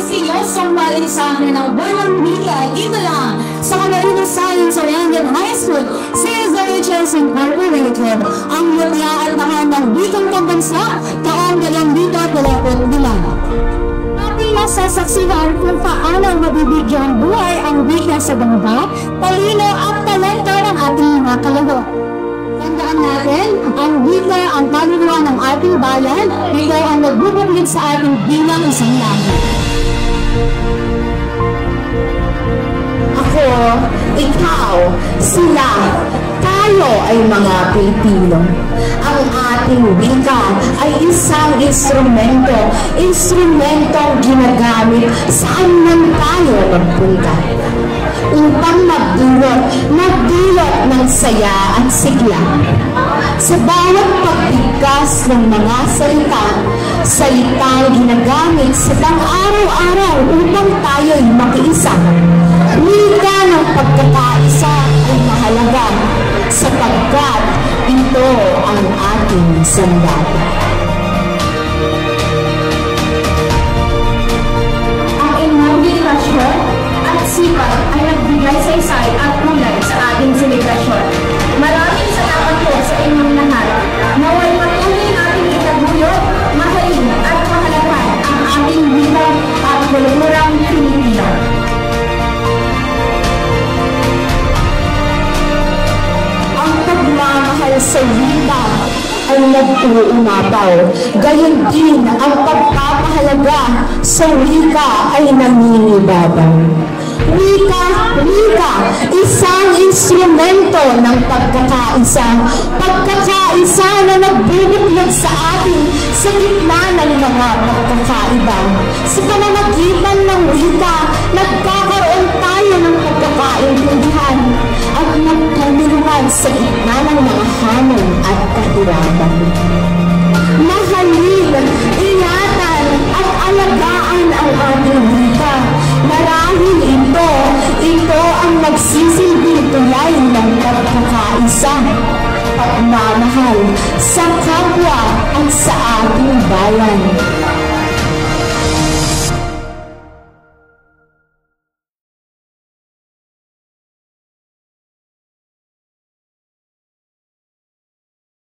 prestigyosong balisahan ng walang wika dito lang sa Camarines Science Oriental High School, CSRHS Incorporated, ang mutlaan ng wikang pambansa taong 2022. Ating nasasaksihan kung paano mabibigyan buhay ang wika sa ganda, talino at talento ng ating mga kalaro. Tandaan natin, ang wika ang kaluluwa ng ating bayan, ito ang nagbubuklit sa ating bilang isang lahi. Ako, ikaw, sila, tayo ay mga Pilipino. Ang ating wika ay isang instrumentong ginagamit saan man tayo magpunta upang magdulot ng saya at sigla. Sa bawat pagbigkas ng mga salitang ginagamit sa pang-araw-araw upang tayo'y makiisa. Wika ng pagkakaisa ay mahalaga sapagkat ito ang ating sandata. Ang inyong dedikasyon at sipag ay nagbigay sa isay at kulay sa ating selebrasyon. Maraming salamat po sa inyong lahat. Naway patuloy natin itaguyod, mahalin at mahalagan ang ating wika at kulturang Pilipino. Ang pagmamahal sa wika ay nag-uumapaw. Gayon din ang pagpapahalaga sa wika ay nangingibabaw. Wika, isang instrumento ng pagkakaisa na nagbubuklod sa atin sa gitna ng mga pagkakaiba. Sa pamamagitan ng wika, nagkakaroon tayo ng pagkakaintindihan at nagtulungan sa gitna ng mga hamon at kahirapan. Mahalin, ingatan at alagaan ang ating wika. Marahil ito ang magsisilbing tulay ng pagkakaisa, pagmamahal sa kapwa at sa ating bayan.